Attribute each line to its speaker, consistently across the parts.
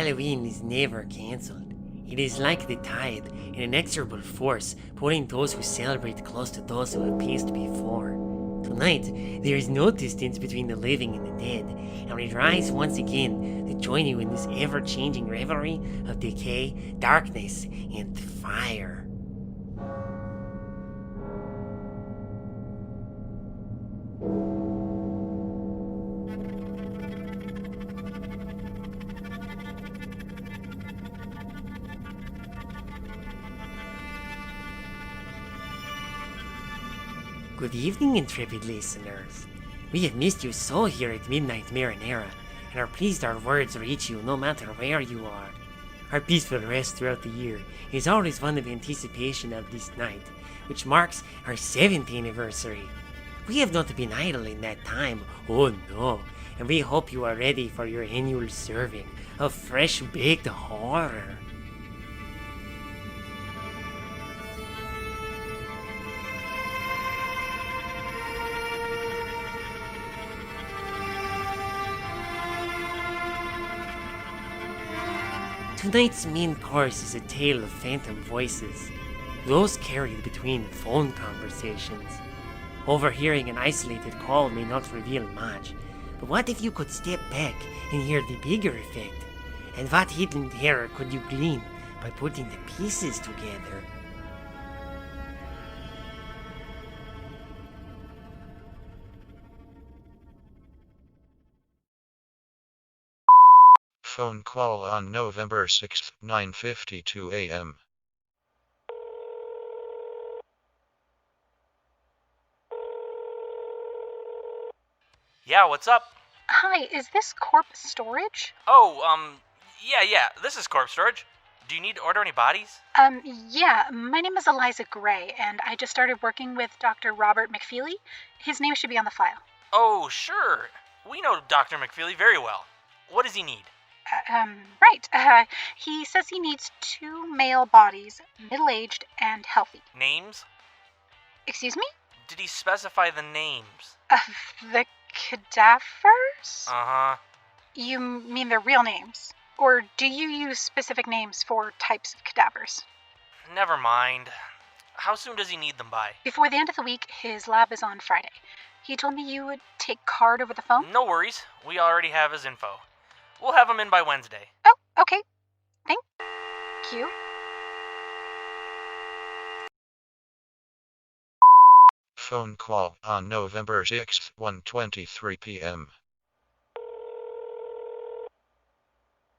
Speaker 1: Halloween is never cancelled. It is like the tide, an inexorable force, pulling those who celebrate close to those who have passed before. Tonight, there is no distance between the living and the dead, and we rise once again to join you in this ever-changing revelry of decay, darkness, and fire. Good evening, intrepid listeners. We have missed you so here at Midnight Marinara, and are pleased our words reach you no matter where you are. Our peaceful rest throughout the year is always one of anticipation of this night, which marks our 7th anniversary. We have not been idle in that time, oh no, and we hope you are ready for your annual serving of fresh-baked horror. Tonight's main course is a tale of phantom voices, those carried between phone conversations. Overhearing an isolated call may not reveal much, but what if you could step back and hear the bigger effect? And what hidden terror could you glean by putting the pieces together?
Speaker 2: Phone call on November 6th, 9:52 a.m.
Speaker 3: Yeah, what's up?
Speaker 4: Hi, is this Corp Storage?
Speaker 3: Oh, yeah, this is Corpse Storage. Do you need to order any bodies?
Speaker 4: Yeah, my name is Eliza Gray, and I just started working with Dr. Robert McFeely. His name should be on the file.
Speaker 3: Oh, sure. We know Dr. McFeely very well. What does he need?
Speaker 4: Right. He says he needs 2 male bodies, middle-aged and healthy.
Speaker 3: Names?
Speaker 4: Excuse me?
Speaker 3: Did he specify the names?
Speaker 4: The cadavers?
Speaker 3: Uh-huh.
Speaker 4: You mean their real names? Or do you use specific names for types of cadavers?
Speaker 3: Never mind. How soon does he need them by?
Speaker 4: Before the end of the week, his lab is on Friday. He told me you would take card over the phone?
Speaker 3: No worries. We already have his info. We'll have him in by Wednesday.
Speaker 4: Oh, okay. Thank you.
Speaker 2: Phone call on November 6th, 1:23 p.m.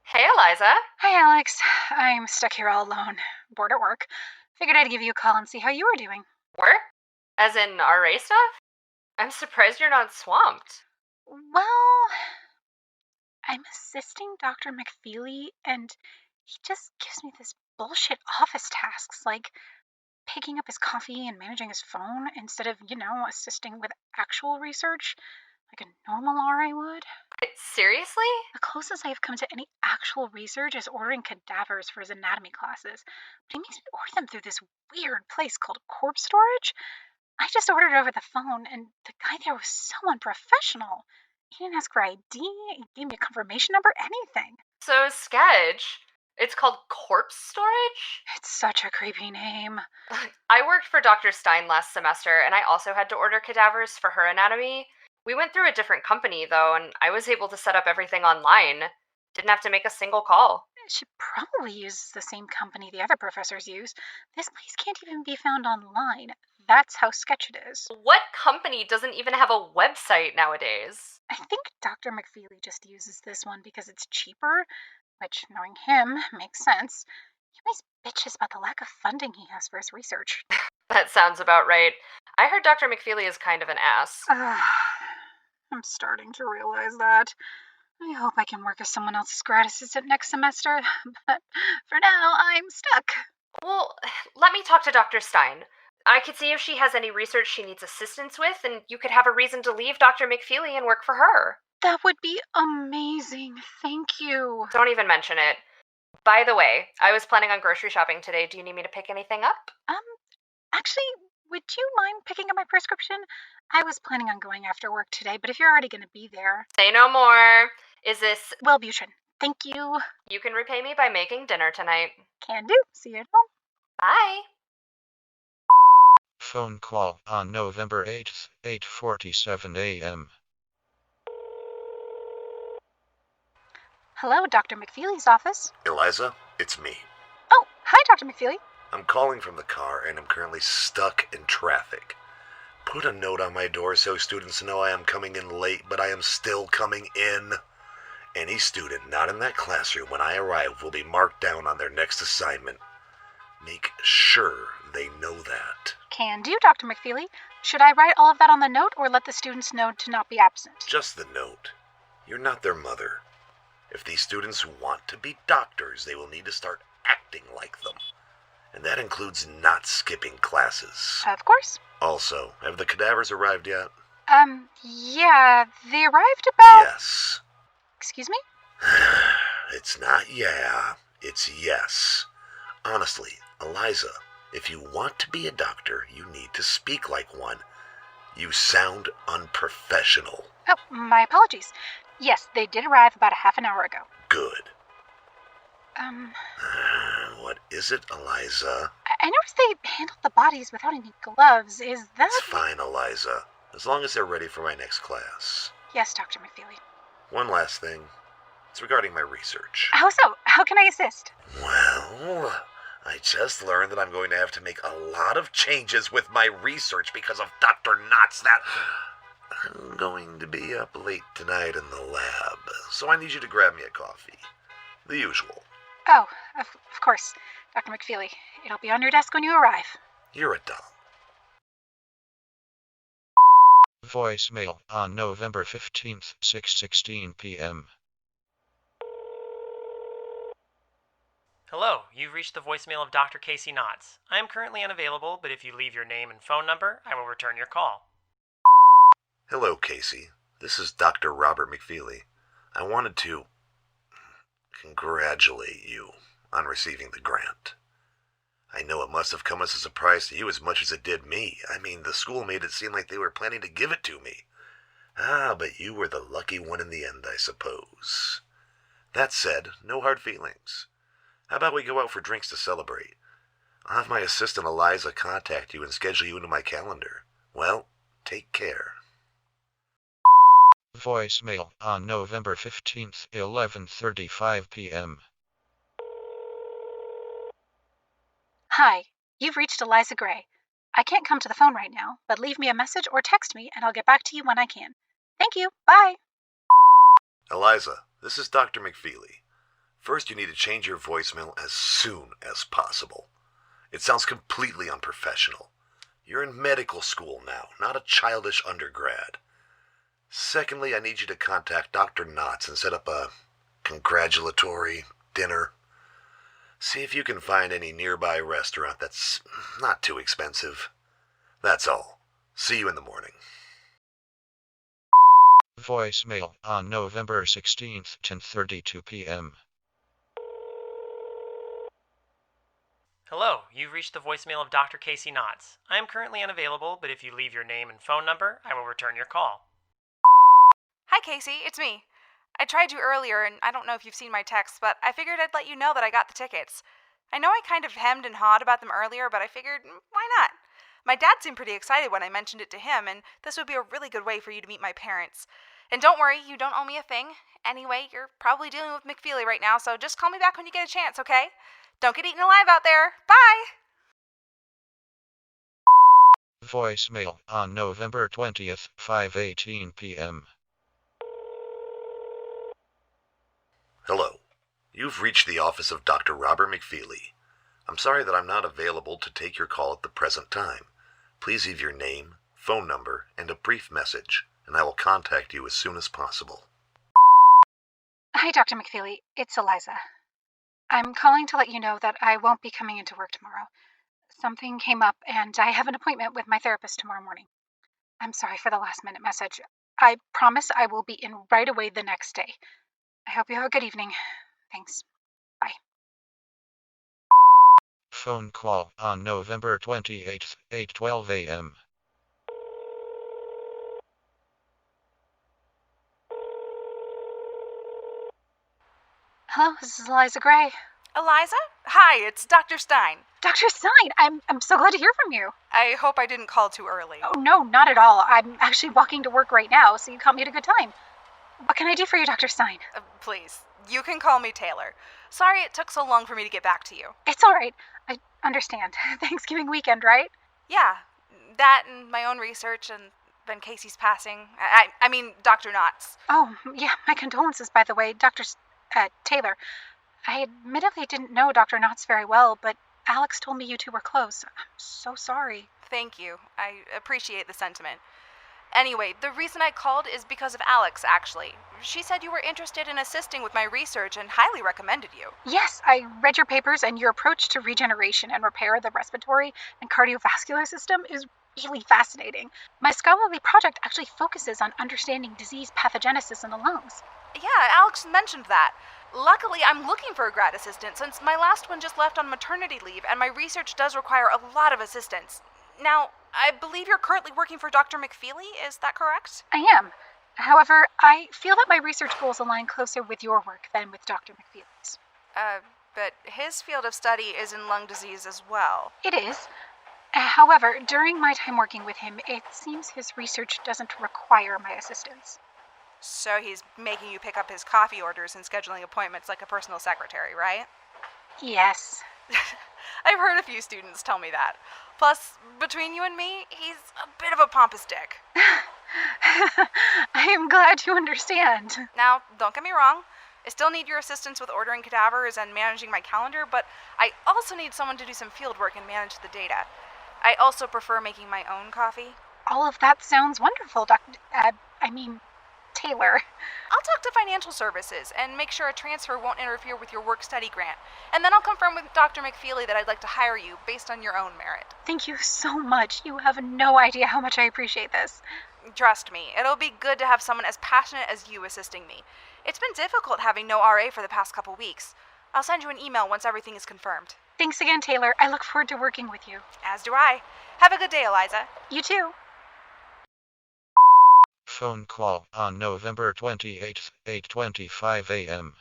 Speaker 5: Hey, Eliza.
Speaker 4: Hi, Alex. I'm stuck here all alone, bored at work. Figured I'd give you a call and see how you were doing.
Speaker 5: Work? As in RA stuff? I'm surprised you're not swamped.
Speaker 4: Well, I'm assisting Dr. McFeely, and he just gives me this bullshit office tasks, like picking up his coffee and managing his phone instead of, assisting with actual research like a normal RA would.
Speaker 5: Seriously?
Speaker 4: The closest I have come to any actual research is ordering cadavers for his anatomy classes, but he makes me order them through this weird place called Corpse Storage. I just ordered over the phone, and the guy there was so unprofessional. He didn't ask for ID, he gave me a confirmation number, anything.
Speaker 5: So, sketch. It's called Corpse Storage?
Speaker 4: It's such a creepy name.
Speaker 5: I worked for Dr. Stein last semester, and I also had to order cadavers for her anatomy. We went through a different company, though, and I was able to set up everything online. Didn't have to make a single call.
Speaker 4: She probably uses the same company the other professors use. This place can't even be found online. That's how sketch it is.
Speaker 5: What company doesn't even have a website nowadays?
Speaker 4: I think Dr. McFeely just uses this one because it's cheaper, which, knowing him, makes sense. He always bitches about the lack of funding he has for his research.
Speaker 5: That sounds about right. I heard Dr. McFeely is kind of an ass.
Speaker 4: I'm starting to realize that. I hope I can work as someone else's grad assistant next semester, but for now, I'm stuck.
Speaker 5: Well, let me talk to Dr. Stein. I could see if she has any research she needs assistance with, and you could have a reason to leave Dr. McFeely and work for her.
Speaker 4: That would be amazing. Thank you.
Speaker 5: Don't even mention it. By the way, I was planning on grocery shopping today. Do you need me to pick anything up?
Speaker 4: Actually, would you mind picking up my prescription? I was planning on going after work today, but if you're already going to be there...
Speaker 5: Say no more. Is this...
Speaker 4: Wellbutrin. Thank you.
Speaker 5: You can repay me by making dinner tonight.
Speaker 4: Can do. See you at home.
Speaker 5: Bye.
Speaker 2: Phone call on November 8th, 8:47 a.m.
Speaker 4: Hello, Dr. McFeely's office.
Speaker 6: Eliza, it's me.
Speaker 4: Oh, hi, Dr. McFeely.
Speaker 6: I'm calling from the car and I'm currently stuck in traffic. Put a note on my door so students know I am coming in late, but I am still coming in. Any student not in that classroom when I arrive will be marked down on their next assignment. Make sure they know that.
Speaker 4: Can do, Dr. McFeely. Should I write all of that on the note or let the students know to not be absent?
Speaker 6: Just the note. You're not their mother. If these students want to be doctors, they will need to start acting like them. And that includes not skipping classes.
Speaker 4: Of course.
Speaker 6: Also, have the cadavers arrived yet?
Speaker 4: Yeah, they arrived about...
Speaker 6: Yes.
Speaker 4: Excuse me?
Speaker 6: It's not yeah, it's yes. Honestly, Eliza, if you want to be a doctor, you need to speak like one. You sound unprofessional.
Speaker 4: Oh, my apologies. Yes, they did arrive about a half an hour ago.
Speaker 6: Good. What is it, Eliza?
Speaker 4: I noticed they handled the bodies without any gloves. Is that...
Speaker 6: It's fine, Eliza. As long as they're ready for my next class.
Speaker 4: Yes, Dr. McFeely.
Speaker 6: One last thing. It's regarding my research.
Speaker 4: How so? How can I assist?
Speaker 6: Well, I just learned that I'm going to have to make a lot of changes with my research because of Dr. Knotts. That I'm going to be up late tonight in the lab, so I need you to grab me a coffee. The usual.
Speaker 4: Oh, of course, Dr. McFeely. It'll be on your desk when you arrive.
Speaker 6: You're a doll.
Speaker 2: Voicemail on November 15th, 6:16 p.m.
Speaker 1: Hello, you've reached the voicemail of Dr. Casey Knotts. I am currently unavailable, but if you leave your name and phone number, I will return your call.
Speaker 6: Hello, Casey. This is Dr. Robert McFeely. I wanted to congratulate you on receiving the grant. I know it must have come as a surprise to you as much as it did me. I mean, the school made it seem like they were planning to give it to me. But you were the lucky one in the end, I suppose. That said, no hard feelings. How about we go out for drinks to celebrate? I'll have my assistant Eliza contact you and schedule you into my calendar. Well, take care.
Speaker 2: Voicemail on November 15th, 11:35 p.m.
Speaker 4: Hi, you've reached Eliza Gray. I can't come to the phone right now, but leave me a message or text me and I'll get back to you when I can. Thank you. Bye.
Speaker 6: Eliza, this is Dr. McFeely. First, you need to change your voicemail as soon as possible. It sounds completely unprofessional. You're in medical school now, not a childish undergrad. Secondly, I need you to contact Dr. Knotts and set up a congratulatory dinner. See if you can find any nearby restaurant that's not too expensive. That's all. See you in the morning.
Speaker 2: Voicemail on November 16th, 10:32 p.m.
Speaker 1: Hello, you've reached the voicemail of Dr. Casey Knotts. I am currently unavailable, but if you leave your name and phone number, I will return your call.
Speaker 7: Hi, Casey. It's me. I tried you earlier, and I don't know if you've seen my texts, but I figured I'd let you know that I got the tickets. I know I kind of hemmed and hawed about them earlier, but I figured, why not? My dad seemed pretty excited when I mentioned it to him, and this would be a really good way for you to meet my parents. And don't worry, you don't owe me a thing. Anyway, you're probably dealing with McFeely right now, so just call me back when you get a chance, okay? Don't get eaten alive out there. Bye!
Speaker 2: Voicemail on November 20th, 5:18 p.m.
Speaker 6: Hello. You've reached the office of Dr. Robert McFeely. I'm sorry that I'm not available to take your call at the present time. Please leave your name, phone number, and a brief message, and I will contact you as soon as possible.
Speaker 4: Hi, Dr. McFeely. It's Eliza. I'm calling to let you know that I won't be coming into work tomorrow. Something came up, and I have an appointment with my therapist tomorrow morning. I'm sorry for the last-minute message. I promise I will be in right away the next day. I hope you have a good evening. Thanks. Bye.
Speaker 2: Phone call on November 28th, 8:12 a.m.
Speaker 4: Hello, this is Eliza Gray.
Speaker 7: Eliza? Hi, it's Dr. Stein.
Speaker 4: Dr. Stein, I'm so glad to hear from you.
Speaker 7: I hope I didn't call too early.
Speaker 4: Oh, no, not at all. I'm actually walking to work right now, so you caught me at a good time. What can I do for you, Dr. Stein?
Speaker 7: Please, you can call me Taylor. Sorry it took so long for me to get back to you.
Speaker 4: It's all right. I understand. Thanksgiving weekend, right?
Speaker 7: Yeah, that and my own research and then Casey's passing. I mean, Dr. Knott's.
Speaker 4: Oh, yeah, my condolences, by the way, Taylor. I admittedly didn't know Dr. Knotts very well, but Alex told me you two were close. I'm so sorry.
Speaker 7: Thank you. I appreciate the sentiment. Anyway, the reason I called is because of Alex, actually. She said you were interested in assisting with my research and highly recommended you.
Speaker 4: Yes, I read your papers, and your approach to regeneration and repair of the respiratory and cardiovascular system is really fascinating. My scholarly project actually focuses on understanding disease pathogenesis in the lungs.
Speaker 7: Yeah, Alex mentioned that. Luckily, I'm looking for a grad assistant since my last one just left on maternity leave and my research does require a lot of assistance. Now, I believe you're currently working for Dr. McFeely, is that correct?
Speaker 4: I am. However, I feel that my research goals align closer with your work than with Dr. McFeely's.
Speaker 7: But his field of study is in lung disease as well.
Speaker 4: It is. However, during my time working with him, it seems his research doesn't require my assistance.
Speaker 7: So he's making you pick up his coffee orders and scheduling appointments like a personal secretary, right?
Speaker 4: Yes.
Speaker 7: I've heard a few students tell me that. Plus, between you and me, he's a bit of a pompous dick.
Speaker 4: I am glad you understand.
Speaker 7: Now, don't get me wrong. I still need your assistance with ordering cadavers and managing my calendar, but I also need someone to do some field work and manage the data. I also prefer making my own coffee.
Speaker 4: All of that sounds wonderful, Taylor.
Speaker 7: I'll talk to financial services and make sure a transfer won't interfere with your work-study grant. And then I'll confirm with Dr. McFeely that I'd like to hire you based on your own merit.
Speaker 4: Thank you so much. You have no idea how much I appreciate this.
Speaker 7: Trust me, it'll be good to have someone as passionate as you assisting me. It's been difficult having no RA for the past couple weeks. I'll send you an email once everything is confirmed.
Speaker 4: Thanks again, Taylor. I look forward to working with you.
Speaker 7: As do I. Have a good day, Eliza.
Speaker 4: You too.
Speaker 2: Phone call on November 28th, 8:25 a.m.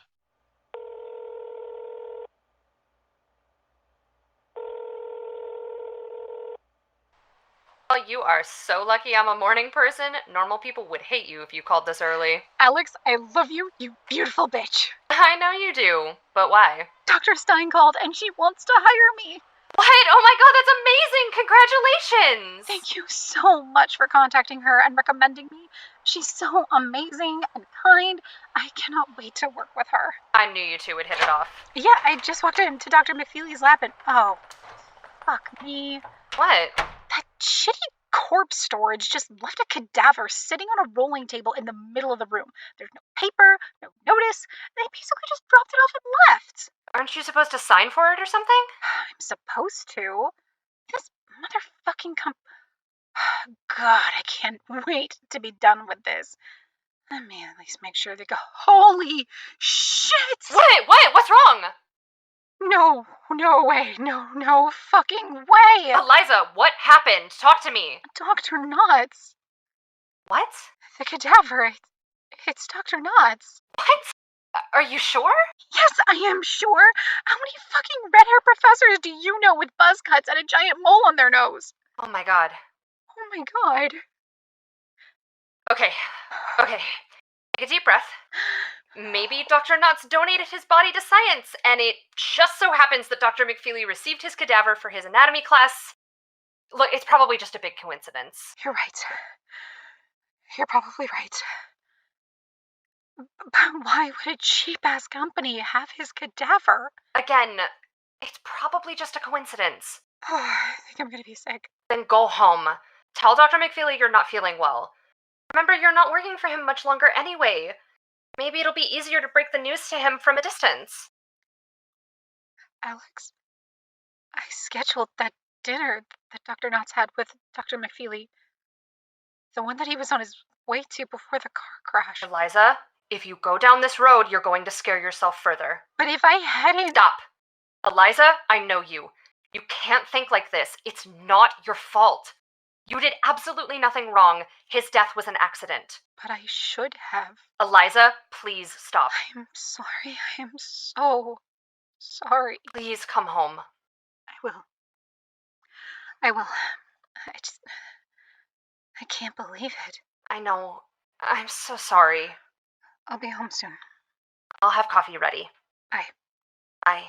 Speaker 5: Well, you are so lucky I'm a morning person. Normal people would hate you if you called this early.
Speaker 4: Alex, I love you, you beautiful bitch.
Speaker 5: I know you do, but why?
Speaker 4: Dr. Stein called and she wants to hire me.
Speaker 5: What? Oh my god, that's amazing! Congratulations!
Speaker 4: Thank you so much for contacting her and recommending me. She's so amazing and kind. I cannot wait to work with her.
Speaker 5: I knew you two would hit it off.
Speaker 4: Yeah, I just walked into Dr. McFeely's lab and oh, fuck me.
Speaker 5: What?
Speaker 4: That shitty corpse storage just left a cadaver sitting on a rolling table in the middle of the room. There's no paper, no notice. They basically just dropped it off and left.
Speaker 5: Aren't you supposed to sign for it or something?
Speaker 4: I'm supposed to. This motherfucking God, I can't wait to be done with this. Let me at least make sure they go. Holy shit!
Speaker 5: What? What's wrong?
Speaker 4: No way. No fucking way.
Speaker 5: Eliza, what happened? Talk to me.
Speaker 4: Dr. Knotts.
Speaker 5: What?
Speaker 4: The cadaver. It's Dr. Knotts.
Speaker 5: What? Are you sure?
Speaker 4: Yes, I am sure. How many fucking red hair professors do you know with buzz cuts and a giant mole on their nose?
Speaker 5: Oh my god.
Speaker 4: Oh my god.
Speaker 5: Okay. Take a deep breath. Maybe Dr. Knotts donated his body to science, and it just so happens that Dr. McFeely received his cadaver for his anatomy class. Look, it's probably just a big coincidence.
Speaker 4: You're right. You're probably right. But why would a cheap-ass company have his cadaver?
Speaker 5: Again, it's probably just a coincidence.
Speaker 4: I think I'm gonna be sick.
Speaker 5: Then go home. Tell Dr. McFeely you're not feeling well. Remember, you're not working for him much longer anyway. Maybe it'll be easier to break the news to him from a distance.
Speaker 4: Alex, I scheduled that dinner that Dr. Knotts had with Dr. McFeely. The one that he was on his way to before the car crash.
Speaker 5: Eliza, if you go down this road, you're going to scare yourself further.
Speaker 4: But if I hadn't...
Speaker 5: Stop. Eliza, I know you. You can't think like this. It's not your fault. You did absolutely nothing wrong. His death was an accident.
Speaker 4: But I should have.
Speaker 5: Eliza, please stop.
Speaker 4: I'm sorry. I am so sorry.
Speaker 5: Please come home.
Speaker 4: I will. I will. I can't believe it.
Speaker 5: I know. I'm so sorry.
Speaker 4: I'll be home soon.
Speaker 5: I'll have coffee ready.
Speaker 4: Bye.
Speaker 5: Bye.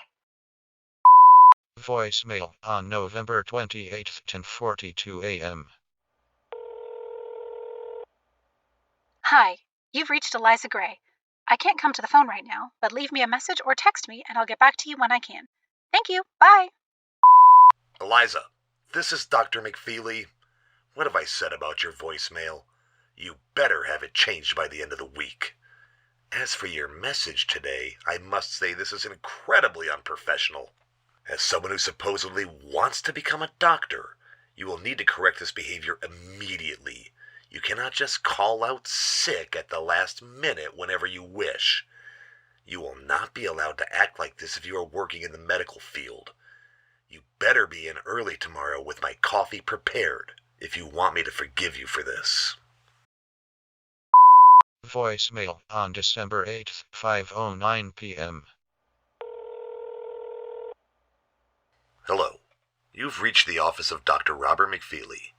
Speaker 2: Voicemail on November 28th, 10:42 a.m.
Speaker 4: Hi, you've reached Eliza Gray. I can't come to the phone right now, but leave me a message or text me and I'll get back to you when I can. Thank you. Bye.
Speaker 6: Eliza, this is Dr. McFeely. What have I said about your voicemail? You better have it changed by the end of the week. As for your message today, I must say this is incredibly unprofessional. As someone who supposedly wants to become a doctor, you will need to correct this behavior immediately. You cannot just call out sick at the last minute whenever you wish. You will not be allowed to act like this if you are working in the medical field. You better be in early tomorrow with my coffee prepared if you want me to forgive you for this.
Speaker 2: Voicemail on December 8th, 5:09 p.m.
Speaker 6: Hello. You've reached the office of Dr. Robert McFeely.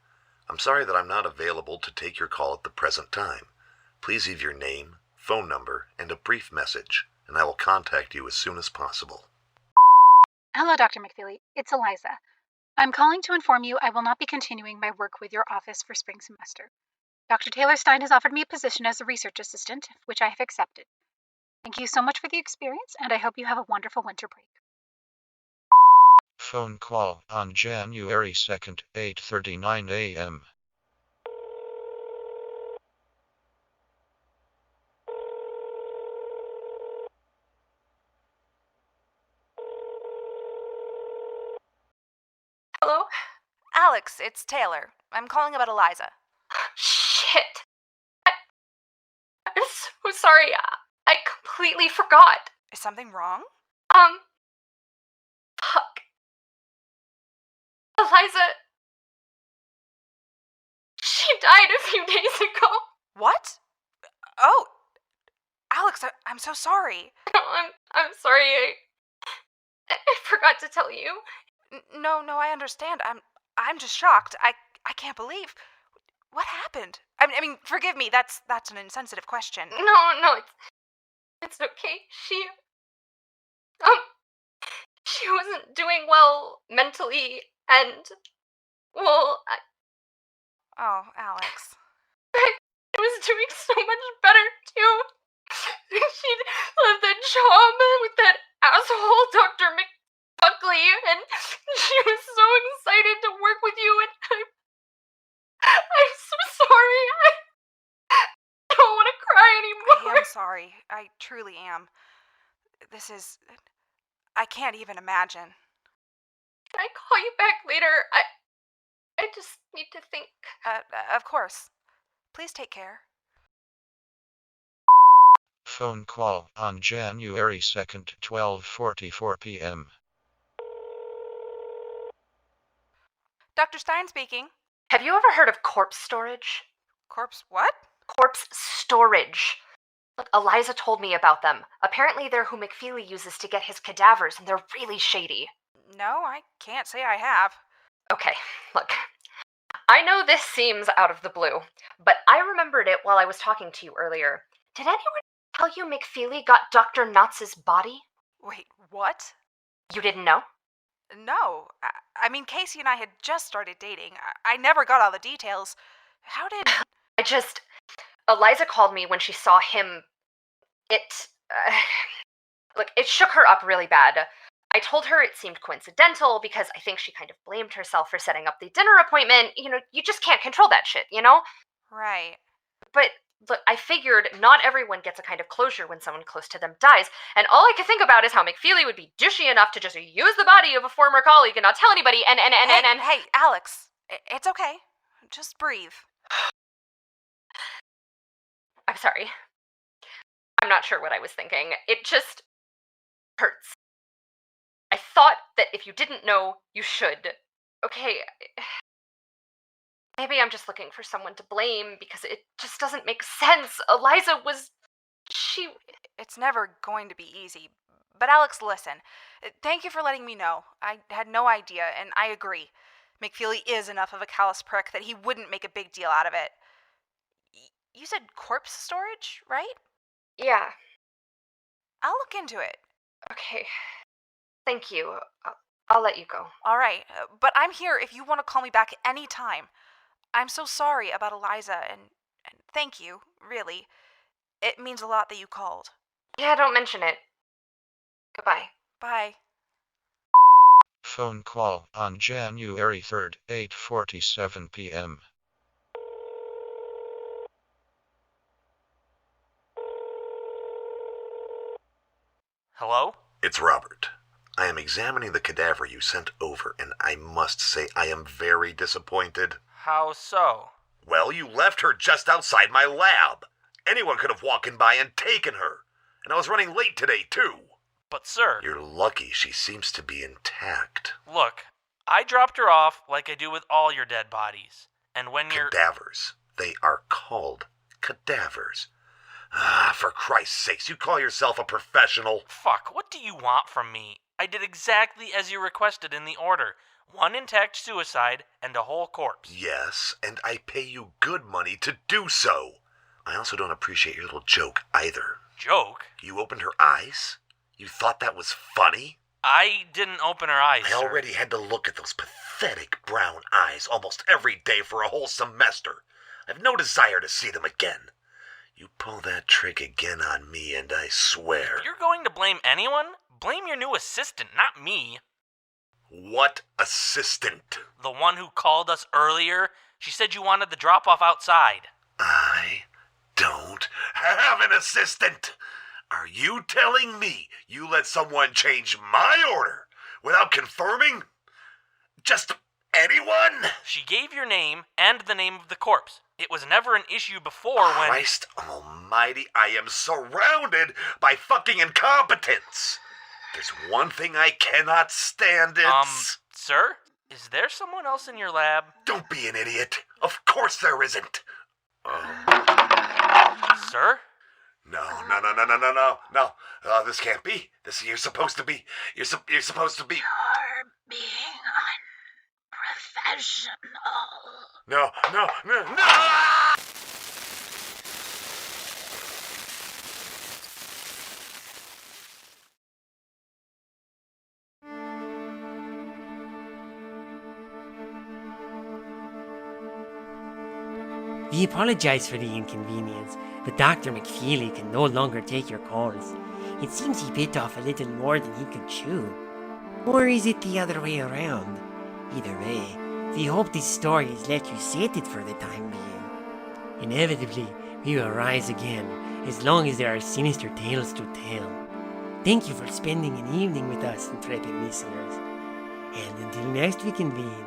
Speaker 6: I'm sorry that I'm not available to take your call at the present time. Please leave your name, phone number, and a brief message, and I will contact you as soon as possible.
Speaker 4: Hello, Dr. McFeely. It's Eliza. I'm calling to inform you I will not be continuing my work with your office for spring semester. Dr. Taylor Stein has offered me a position as a research assistant, which I have accepted. Thank you so much for the experience, and I hope you have a wonderful winter break.
Speaker 2: Phone call on January 2nd, 8:39 a.m.
Speaker 5: Hello?
Speaker 7: Alex, it's Taylor. I'm calling about Eliza.
Speaker 5: Shit. I'm so sorry. I completely forgot.
Speaker 7: Is something wrong?
Speaker 5: Fuck. Eliza. She died a few days ago.
Speaker 7: What? Oh, Alex, I'm so sorry.
Speaker 5: No, I'm sorry. I forgot to tell you.
Speaker 7: No, I understand. I'm just shocked. I can't believe. What happened? I mean, forgive me. That's an insensitive question.
Speaker 5: No, it's okay. She wasn't doing well mentally, and, well,
Speaker 7: Oh, Alex.
Speaker 5: I was doing so much better, too. She'd left that job with that asshole Dr. McBuckley, and she was so excited to work with you, and I'm so sorry. I don't want to cry anymore.
Speaker 7: I am sorry. I truly am. I can't even imagine.
Speaker 5: Can I call you back later? I just need to think.
Speaker 7: Of course. Please take care.
Speaker 2: Phone call on January 2nd, 12:44 p.m.
Speaker 7: Dr. Stein speaking.
Speaker 5: Have you ever heard of corpse storage?
Speaker 7: Corpse what?
Speaker 5: Corpse storage. Look, Eliza told me about them. Apparently they're who McFeely uses to get his cadavers, and they're really shady.
Speaker 7: No, I can't say I have.
Speaker 5: Okay, look. I know this seems out of the blue, but I remembered it while I was talking to you earlier. Did anyone tell you McFeely got Dr. Knotz's body?
Speaker 7: Wait, what?
Speaker 5: You didn't know?
Speaker 7: No. I mean, Casey and I had just started dating. I never got all the details. How did...
Speaker 5: Eliza called me when she saw him. Look, it shook her up really bad. I told her it seemed coincidental because I think she kind of blamed herself for setting up the dinner appointment. You know, you just can't control that shit, you know?
Speaker 7: Right.
Speaker 5: But look, I figured not everyone gets a kind of closure when someone close to them dies, and all I could think about is how McFeely would be douchey enough to just use the body of a former colleague and not tell anybody,
Speaker 7: Hey, Alex, it's okay. Just breathe.
Speaker 5: I'm sorry. I'm not sure what I was thinking. It just hurts. I thought that if you didn't know, you should. Okay. Maybe I'm just looking for someone to blame because it just doesn't make sense. Eliza was... she...
Speaker 7: It's never going to be easy. But Alex, listen. Thank you for letting me know. I had no idea, and I agree. McFeely is enough of a callous prick that he wouldn't make a big deal out of it. You said corpse storage, right?
Speaker 5: Yeah.
Speaker 7: I'll look into it.
Speaker 5: Okay. Thank you. I'll let you go.
Speaker 7: All right, but I'm here if you want to call me back any time. I'm so sorry about Eliza, and thank you, really. It means a lot that you called.
Speaker 5: Yeah, don't mention it. Goodbye.
Speaker 7: Bye.
Speaker 2: Phone call on January 3rd, 8:47 p.m.
Speaker 3: Hello?
Speaker 6: It's Robert. I am examining the cadaver you sent over, and I must say I am very disappointed.
Speaker 3: How so?
Speaker 6: Well, you left her just outside my lab. Anyone could have walked in by and taken her. And I was running late today, too.
Speaker 3: But sir...
Speaker 6: You're lucky she seems to be intact.
Speaker 3: Look, I dropped her off like I do with all your dead bodies. And when you're...
Speaker 6: Cadavers. They are called cadavers. Ah, for Christ's sakes, you call yourself a professional?
Speaker 3: Fuck, what do you want from me? I did exactly as you requested in the order. 1 intact suicide and a whole corpse.
Speaker 6: Yes, and I pay you good money to do so. I also don't appreciate your little joke either.
Speaker 3: Joke?
Speaker 6: You opened her eyes? You thought that was funny?
Speaker 3: I didn't open her eyes,
Speaker 6: I
Speaker 3: sir.
Speaker 6: already had to look at those pathetic brown eyes almost every day for a whole semester. I've no desire to see them again. You pull that trick again on me and I swear...
Speaker 3: If you're going to blame anyone, blame your new assistant, not me.
Speaker 6: What assistant?
Speaker 3: The one who called us earlier. She said you wanted the drop-off outside.
Speaker 6: I don't have an assistant. Are you telling me you let someone change my order without confirming? Just anyone?
Speaker 3: She gave your name and the name of the corpse. It was never an issue before when...
Speaker 6: Christ almighty, I am surrounded by fucking incompetence. There's one thing I cannot stand, it's...
Speaker 3: Sir? Is there someone else in your lab?
Speaker 6: Don't be an idiot. Of course there isn't.
Speaker 3: Sir?
Speaker 6: No. This can't be. You're supposed to be. You're supposed to be.
Speaker 4: You're being unprofessional.
Speaker 6: No.
Speaker 1: We apologize for the inconvenience, but Dr. McFeely can no longer take your calls. It seems he bit off a little more than he could chew. Or is it the other way around? Either way, we hope this story has let you sated for the time being. Inevitably, we will rise again, as long as there are sinister tales to tell. Thank you for spending an evening with us, intrepid listeners. And until next we convene,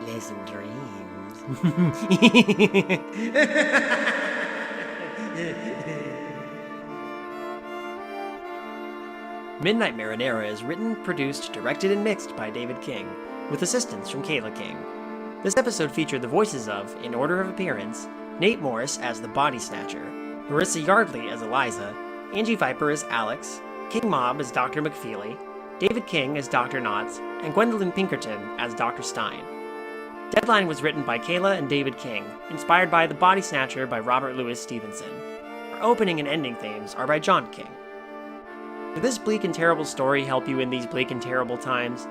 Speaker 1: pleasant dreams. Midnight Marinara is written, produced, directed, and mixed by David King, with assistance from Kaela King. This episode featured the voices of, in order of appearance, Nate Morse as the Body Snatcher, Marissa Yardley as Eliza, Angi Viper as Alex, King Mob as Dr. McFeely, David King as Dr. Knotts, and Gwendolyn Pinkerton as Dr. Stein. Deadline was written by Kaela and David King, inspired by The Body Snatcher by Robert Louis Stevenson. Our opening and ending themes are by John King. Did this bleak and terrible story help you in these bleak and terrible times?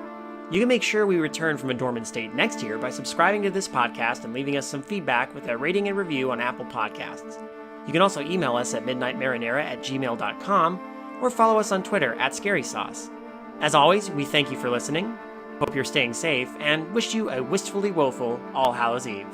Speaker 1: You can make sure we return from a dormant state next year by subscribing to this podcast and leaving us some feedback with a rating and review on Apple Podcasts. You can also email us at midnightmarinara@gmail.com or follow us on Twitter @ScarySauce. As always, we thank you for listening, hope you're staying safe, and wish you a wistfully woeful All Hallows Eve.